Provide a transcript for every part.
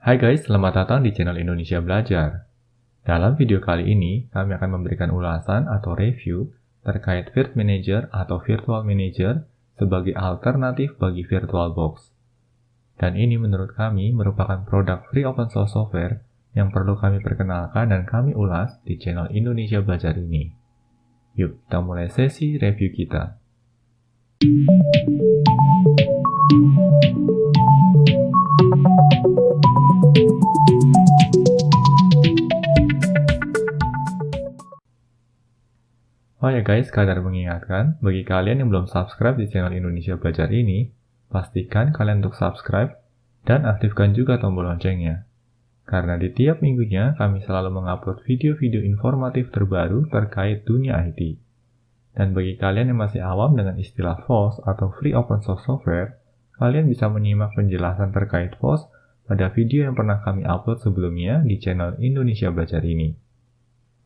Hai guys, selamat datang di channel Indonesia Belajar. Dalam video kali ini, kami akan memberikan ulasan atau review terkait Virt Manager atau Virtual Manager sebagai alternatif bagi VirtualBox. Dan ini menurut kami merupakan produk free open source software yang perlu kami perkenalkan dan kami ulas di channel Indonesia Belajar ini. Yuk, kita mulai sesi review kita. Oh ya guys, sekadar mengingatkan, bagi kalian yang belum subscribe di channel Indonesia Belajar ini, pastikan kalian untuk subscribe dan aktifkan juga tombol loncengnya. Karena di tiap minggunya kami selalu mengupload video-video informatif terbaru terkait dunia IT. Dan bagi kalian yang masih awam dengan istilah FOSS atau Free Open Source Software, kalian bisa menyimak penjelasan terkait FOSS pada video yang pernah kami upload sebelumnya di channel Indonesia Belajar ini.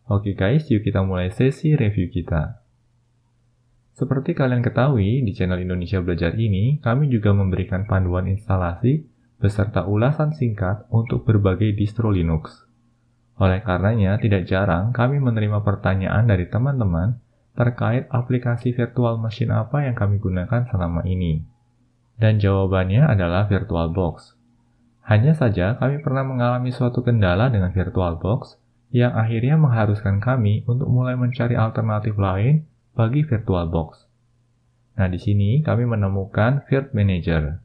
Oke guys, yuk kita mulai sesi review kita. Seperti kalian ketahui, di channel Indonesia Belajar ini, kami juga memberikan panduan instalasi beserta ulasan singkat untuk berbagai distro Linux. Oleh karenanya, tidak jarang kami menerima pertanyaan dari teman-teman terkait aplikasi virtual machine apa yang kami gunakan selama ini. Dan jawabannya adalah VirtualBox. Hanya saja kami pernah mengalami suatu kendala dengan VirtualBox, yang akhirnya mengharuskan kami untuk mulai mencari alternatif lain bagi VirtualBox. Nah, di sini kami menemukan Virt Manager.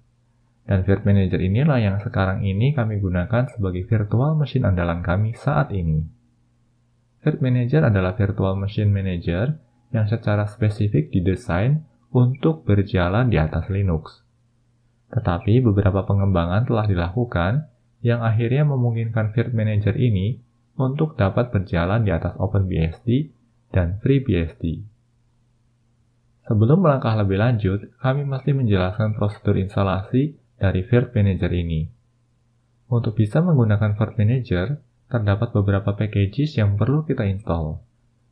Dan Virt Manager inilah yang sekarang ini kami gunakan sebagai virtual machine andalan kami saat ini. Virt Manager adalah virtual machine manager yang secara spesifik didesain untuk berjalan di atas Linux. Tetapi beberapa pengembangan telah dilakukan yang akhirnya memungkinkan Virt Manager ini untuk dapat berjalan di atas OpenBSD dan FreeBSD. Sebelum melangkah lebih lanjut, kami mesti menjelaskan prosedur instalasi dari Virt Manager ini. Untuk bisa menggunakan Virt Manager, terdapat beberapa packages yang perlu kita install,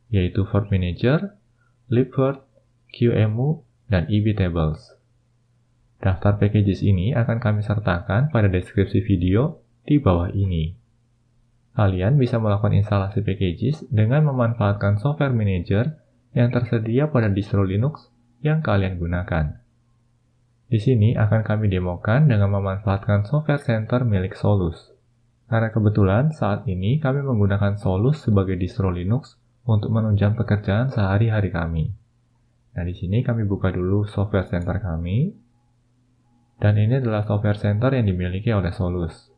yaitu Virt Manager, libvirt, QEMU, dan EBTables. Daftar packages ini akan kami sertakan pada deskripsi video di bawah ini. Kalian bisa melakukan instalasi packages dengan memanfaatkan software manager yang tersedia pada distro Linux yang kalian gunakan. Di sini akan kami demokan dengan memanfaatkan software center milik Solus. Karena kebetulan saat ini kami menggunakan Solus sebagai distro Linux untuk menunjang pekerjaan sehari-hari kami. Nah, di sini kami buka dulu software center kami. Dan ini adalah software center yang dimiliki oleh Solus.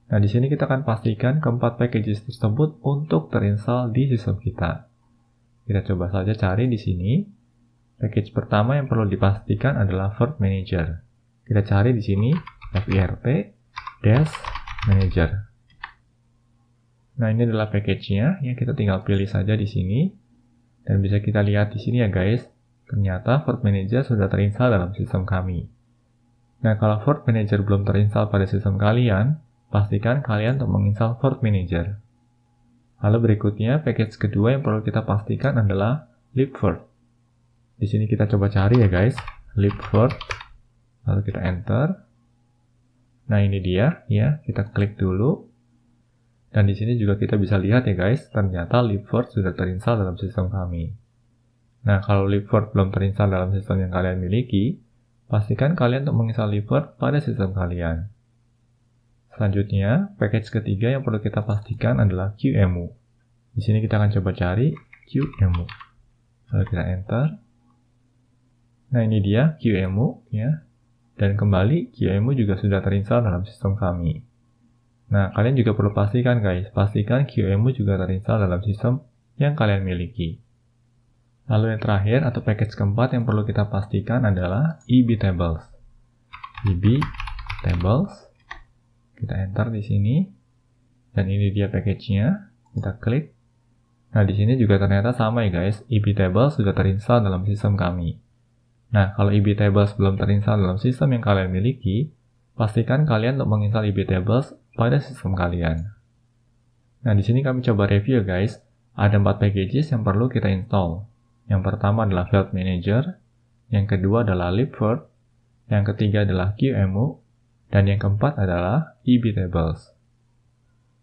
Nah, di sini kita akan pastikan keempat packages tersebut untuk terinstall di sistem kita. Kita coba saja cari di sini. Package pertama yang perlu dipastikan adalah Virt Manager. Kita cari di sini virt-manager. Nah, ini adalah package-nya. Ya, kita tinggal pilih saja di sini. Dan bisa kita lihat di sini ya guys. Ternyata Virt Manager sudah terinstall dalam sistem kami. Nah, kalau Virt Manager belum terinstall pada sistem kalian, pastikan kalian untuk menginstal Virt Manager. Lalu berikutnya, package kedua yang perlu kita pastikan adalah libvirt. Di sini kita coba cari ya guys, libvirt. Lalu kita enter. Nah, ini dia ya, kita klik dulu. Dan di sini juga kita bisa lihat ya guys, ternyata libvirt sudah terinstall dalam sistem kami. Nah, kalau libvirt belum terinstall dalam sistem yang kalian miliki, pastikan kalian untuk menginstal libvirt pada sistem kalian. Selanjutnya, package ketiga yang perlu kita pastikan adalah QEMU. Di sini kita akan coba cari QEMU. Lalu kita enter. Nah, ini dia QEMU ya. Dan kembali QEMU juga sudah terinstall dalam sistem kami. Nah, kalian juga perlu pastikan guys, pastikan QEMU juga terinstall dalam sistem yang kalian miliki. Lalu yang terakhir atau package keempat yang perlu kita pastikan adalah EBTables. EBTables. Kita enter di sini, dan ini dia package-nya. Kita klik. Nah, di sini juga ternyata sama ya guys, EBTables sudah terinstall dalam sistem kami. Nah, kalau EBTables belum terinstall dalam sistem yang kalian miliki, pastikan kalian untuk menginstal EBTables pada sistem kalian. Nah, di sini kami coba review ya guys. Ada 4 packages yang perlu kita install. Yang pertama adalah Virt Manager, yang kedua adalah libvirt, yang ketiga adalah QEMU, Dan yang keempat adalah ebtables.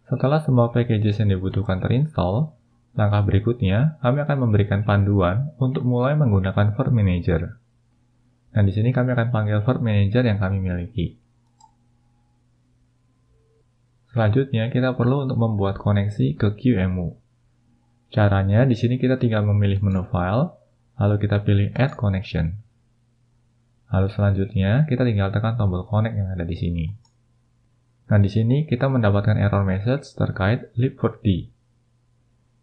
Setelah semua packages yang dibutuhkan terinstall, langkah berikutnya kami akan memberikan panduan untuk mulai menggunakan Virt Manager. Nah, di sini kami akan panggil Virt Manager yang kami miliki. Selanjutnya, kita perlu untuk membuat koneksi ke QEMU. Caranya, di sini kita tinggal memilih menu File, lalu kita pilih Add Connection. Lalu selanjutnya, kita tinggal tekan tombol Connect yang ada di sini. Nah, di sini kita mendapatkan error message terkait libvirt.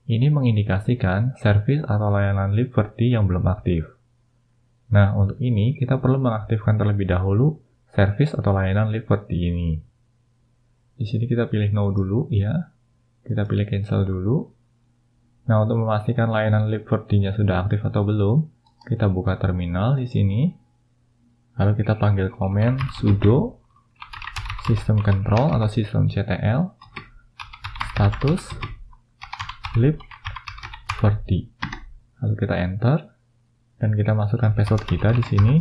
Ini mengindikasikan service atau layanan libvirt yang belum aktif. Nah, untuk ini kita perlu mengaktifkan terlebih dahulu service atau layanan libvirt ini. Di sini kita pilih No dulu, ya. Kita pilih Cancel dulu. Nah, untuk memastikan layanan libvirt-nya sudah aktif atau belum, kita buka terminal di sini. Lalu kita panggil command sudo system control atau systemctl status libvirt. Lalu kita enter dan kita masukkan password kita di sini.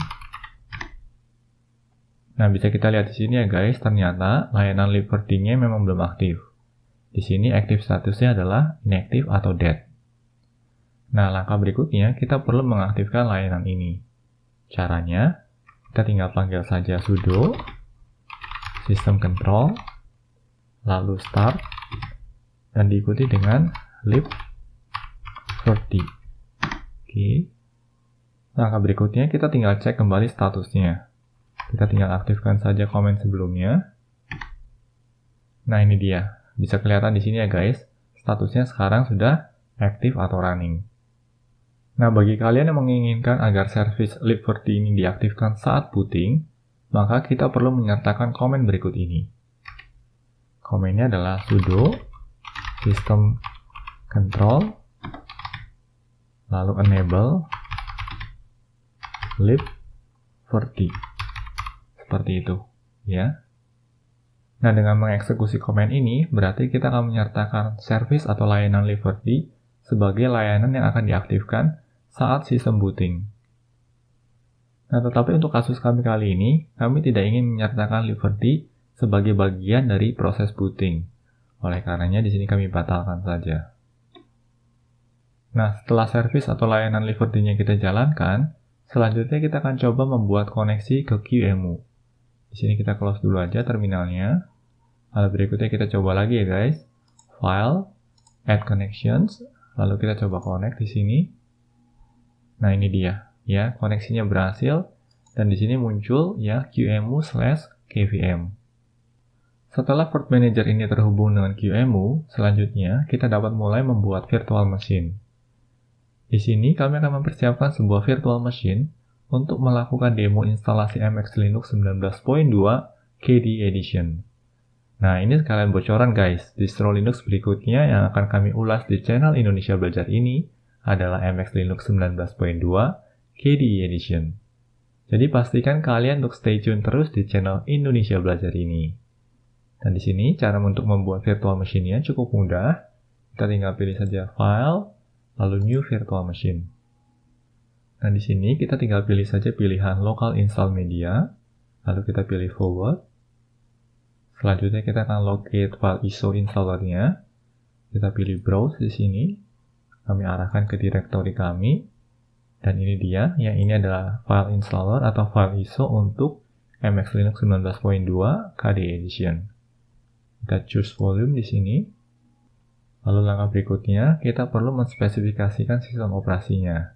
Nah, bisa kita lihat di sini ya guys, ternyata layanan libvirt-nya memang belum aktif. Di sini active statusnya adalah inactive atau dead. Nah, langkah berikutnya kita perlu mengaktifkan layanan ini. Caranya, kita tinggal panggil saja sudo system control, lalu start, dan diikuti dengan libvirt. Oke. Langkah berikutnya kita tinggal cek kembali statusnya. Kita tinggal aktifkan saja komen sebelumnya. Nah, ini dia. Bisa kelihatan di sini ya guys, statusnya sekarang sudah aktif atau running. Nah, bagi kalian yang menginginkan agar service libvirt ini diaktifkan saat booting, maka kita perlu menyertakan komen berikut ini. Komennya adalah sudo system control, lalu enable libvirt. Seperti itu, ya. Nah, dengan mengeksekusi komen ini, berarti kita akan menyertakan service atau layanan libvirt sebagai layanan yang akan diaktifkan saat sistem booting. Nah, tetapi untuk kasus kami kali ini, kami tidak ingin menyertakan libvirt sebagai bagian dari proses booting. Oleh karenanya, di sini kami batalkan saja. Nah, setelah service atau layanan libvirt-nya kita jalankan, selanjutnya kita akan coba membuat koneksi ke QEMU. Di sini kita close dulu aja terminalnya. Lalu berikutnya kita coba lagi ya guys. File, Add Connections, lalu kita coba connect di sini. Nah, ini dia. Ya, koneksinya berhasil dan di sini muncul ya QEMU/KVM. Setelah Virt Manager ini terhubung dengan QEMU, selanjutnya kita dapat mulai membuat virtual machine. Di sini kami akan mempersiapkan sebuah virtual machine untuk melakukan demo instalasi MX Linux 19.2 KDE Edition. Nah, ini sekalian bocoran guys, distro Linux berikutnya yang akan kami ulas di channel Indonesia Belajar ini adalah MX Linux 19.2 KDE Edition. Jadi pastikan kalian untuk stay tune terus di channel Indonesia Belajar ini. Dan di sini cara untuk membuat virtual machine-nya cukup mudah. Kita tinggal pilih saja File, lalu New Virtual Machine. Nah, di sini kita tinggal pilih saja pilihan Local Install Media, lalu kita pilih Forward. Selanjutnya kita akan locate file ISO installernya. Kita pilih Browse di sini. Kami arahkan ke directory kami. Dan ini dia, yang ini adalah file installer atau file ISO untuk MX Linux 19.2 KDE Edition. Kita choose volume di sini. Lalu langkah berikutnya, kita perlu menspesifikasikan sistem operasinya.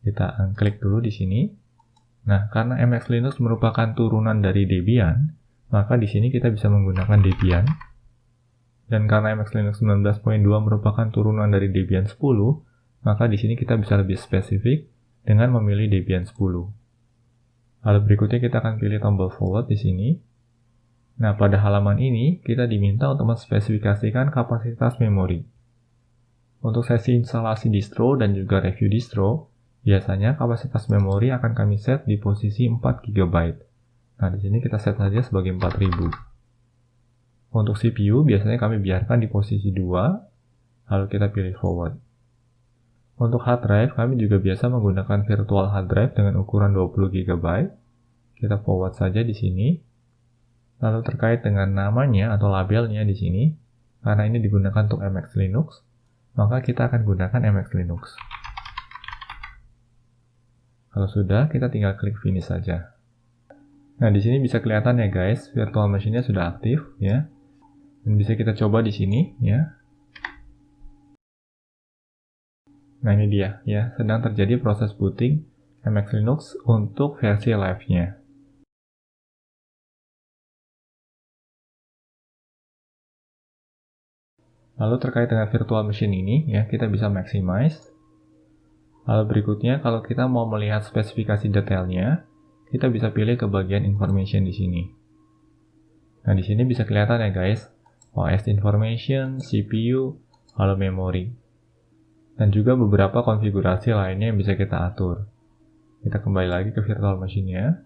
Kita klik dulu di sini. Nah, karena MX Linux merupakan turunan dari Debian, maka di sini kita bisa menggunakan Debian. Dan karena MX Linux 19.2 merupakan turunan dari Debian 10, maka di sini kita bisa lebih spesifik dengan memilih Debian 10. Lalu berikutnya kita akan pilih tombol forward di sini. Nah, pada halaman ini kita diminta untuk menspesifikasikan kapasitas memori. Untuk sesi instalasi distro dan juga review distro, biasanya kapasitas memori akan kami set di posisi 4 GB. Nah, di sini kita set saja sebagai 4000. Untuk CPU, biasanya kami biarkan di posisi 2, lalu kita pilih forward. Untuk hard drive, kami juga biasa menggunakan virtual hard drive dengan ukuran 20 GB. Kita forward saja di sini. Lalu terkait dengan namanya atau labelnya di sini, karena ini digunakan untuk MX Linux, maka kita akan gunakan MX Linux. Kalau sudah, kita tinggal klik finish saja. Nah, di sini bisa kelihatan ya guys, virtual machine-nya sudah aktif ya. Dan bisa kita coba di sini ya. Nah, ini dia ya, sedang terjadi proses booting MX Linux untuk versi live-nya. Lalu terkait dengan virtual machine ini ya, kita bisa maximize. Lalu berikutnya, kalau kita mau melihat spesifikasi detailnya, kita bisa pilih ke bagian information di sini. Nah, di sini bisa kelihatan ya guys, OS information, CPU, lalu memori. Dan juga beberapa konfigurasi lainnya yang bisa kita atur. Kita kembali lagi ke virtual machine-nya.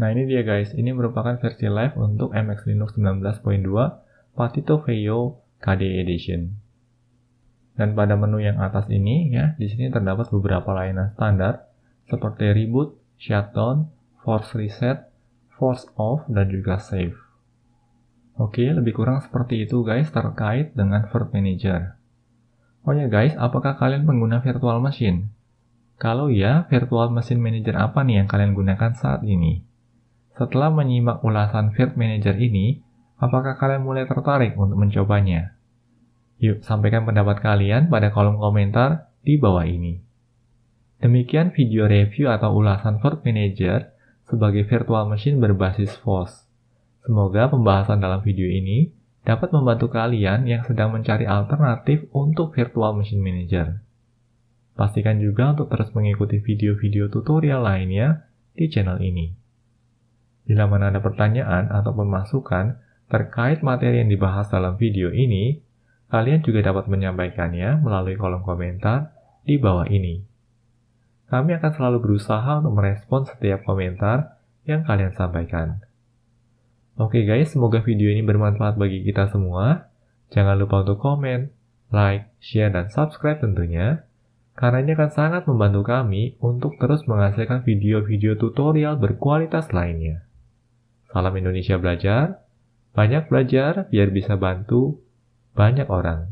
Nah, ini dia guys, ini merupakan versi live untuk MX Linux 19.2 Patito Veo KDE Edition. Dan pada menu yang atas ini ya, di sini terdapat beberapa layanan standar seperti reboot, shutdown, force reset, force off, dan juga save. Oke, lebih kurang seperti itu guys terkait dengan Virt Manager. Oh ya guys, apakah kalian pengguna virtual machine? Kalau ya, virtual machine manager apa nih yang kalian gunakan saat ini? Setelah menyimak ulasan Virt Manager ini, apakah kalian mulai tertarik untuk mencobanya? Yuk, sampaikan pendapat kalian pada kolom komentar di bawah ini. Demikian video review atau ulasan Virt Manager sebagai virtual machine berbasis FOSS. Semoga pembahasan dalam video ini dapat membantu kalian yang sedang mencari alternatif untuk virtual machine manager. Pastikan juga untuk terus mengikuti video-video tutorial lainnya di channel ini. Bila mana ada pertanyaan ataupun masukan terkait materi yang dibahas dalam video ini, kalian juga dapat menyampaikannya melalui kolom komentar di bawah ini. Kami akan selalu berusaha untuk merespon setiap komentar yang kalian sampaikan. Oke guys, semoga video ini bermanfaat bagi kita semua. Jangan lupa untuk komen, like, share, dan subscribe tentunya, karena ini akan sangat membantu kami untuk terus menghasilkan video-video tutorial berkualitas lainnya. Salam Indonesia Belajar, banyak belajar biar bisa bantu banyak orang.